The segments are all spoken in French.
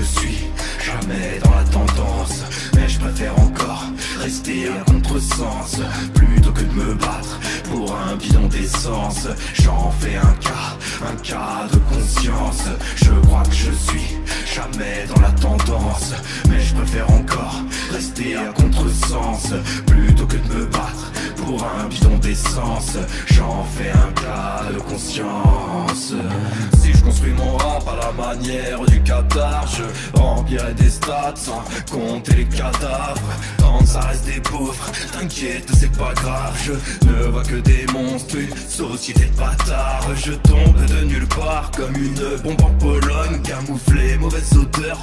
je suis jamais dans la tendance, mais je préfère encore rester à contresens plutôt que de me battre pour un bidon d'essence. J'en fais un cas de conscience. Je crois que je suis jamais dans la tendance, mais je préfère encore rester à contresens plutôt que de me battre pour un bidon d'essence. J'en fais un cas de conscience. Si je construis mon rap à la manière du Qatar, je remplirai des stades sans compter les cadavres. Tant que ça reste des pauvres, t'inquiète c'est pas grave. Je ne vois que des monstres, une société de bâtards. Je tombe de nulle part comme une bombe en Pologne, camouflée, mauvaise odeur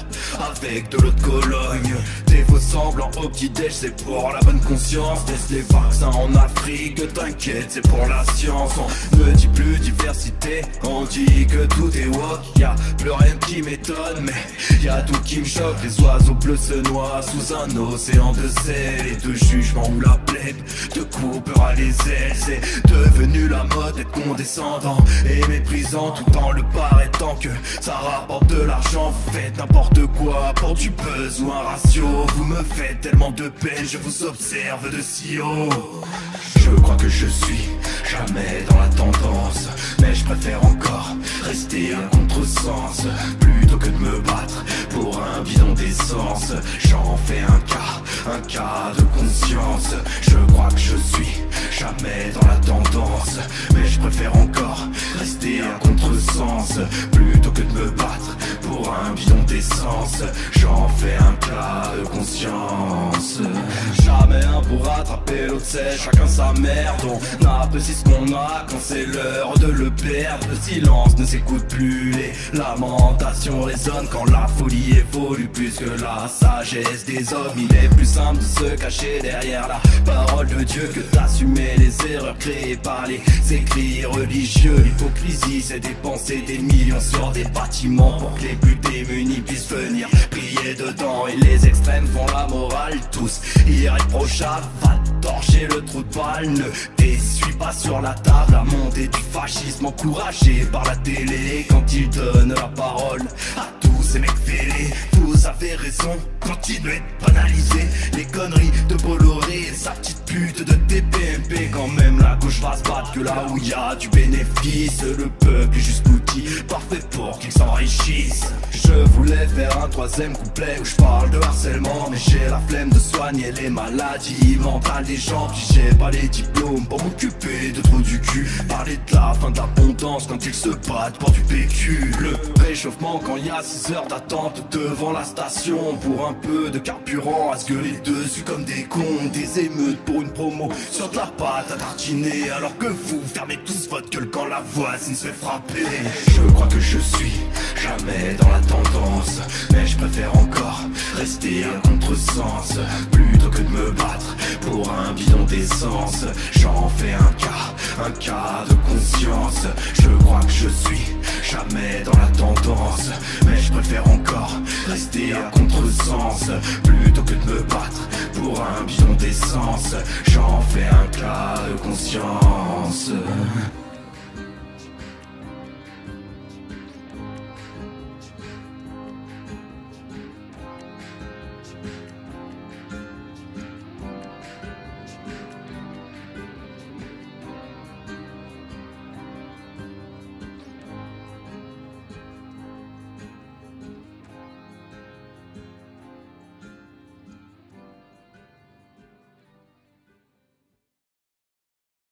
avec de l'eau de Cologne. Des faux semblants au petit-déj, c'est pour la bonne conscience. Laisse les vaccins en Afrique, t'inquiète c'est pour la science. On ne dit plus diversité, on dit que tout est woke. Y'a plus rien qui m'étonne, mais y'a tout qui me choque. Les oiseaux bleus se noient sous un océan de sel et de jugement où la plèbe te coupera les ailes. C'est devenu la mode d'être condescendant et méprisant tout en le paraîtant que ça rapporte de l'argent. Vous faites n'importe quoi pour du buzz ou un ratio. Vous me faites tellement de peine, je vous observe de si haut. Je crois que je suis jamais dans la tendance, mais je préfère encore rester à contresens plutôt que de me battre pour un bidon d'essence. J'en fais un cas de conscience. Je crois que je suis jamais dans la tendance, mais je préfère encore rester à contresens plutôt que de me battre pour un bidon d'essence. J'en fais un cas de conscience. Jamais un pour rattraper l'autre, c'est chacun sa merde. On apprécie ce qu'on a quand c'est l'heure de le perdre. Le silence ne s'écoute plus, les lamentations résonnent quand la folie évolue plus que la sagesse des hommes. Il est plus simple de se cacher derrière la parole de Dieu que d'assumer les erreurs créées par les écrits religieux. L'hypocrisie c'est dépenser des millions sur des bâtiments pour que les plus démunis puissent venir prier dedans. Et les extrêmes font la morale, tous irréprochables. Va torcher le trou de balle, ne t'essuie pas sur la table. La montée du fascisme encouragée par la télé quand ils donnent la parole à tous ces mecs fêlés. Vous avez raison, continuez de banaliser les conneries de Bolloré et sa petite pute de TPMP. Quand même la gauche va se battre que là où y a du bénéfice. Le peuple est juste l'outil parfait pour qu'ils s'enrichissent. Je voulais faire un troisième couplet où je parle de harcèlement, mais j'ai la flemme de soigner les maladies mentales des gens. Puis j'ai pas les diplômes pour m'occuper de trop du cul. Parler de la fin de l'abondance quand ils se battent pour du PQ. Le réchauffement quand y a 6 heures d'attente devant la station pour un peu de carburant à se gueuler dessus comme des cons. Des émeutes pour une promo sur de la pâte à tartiner, alors que vous fermez tous votre gueule quand la voisine se fait frapper. Je crois que je suis jamais dans la tendance, mais je préfère encore rester à contresens plutôt que de me battre pour un bidon d'essence. J'en fais un cas de conscience. Je crois que je suis jamais dans la tendance, mais je préfère encore rester à contresens plutôt que de me battre pour un bidon d'essence. J'en fais un cas de conscience.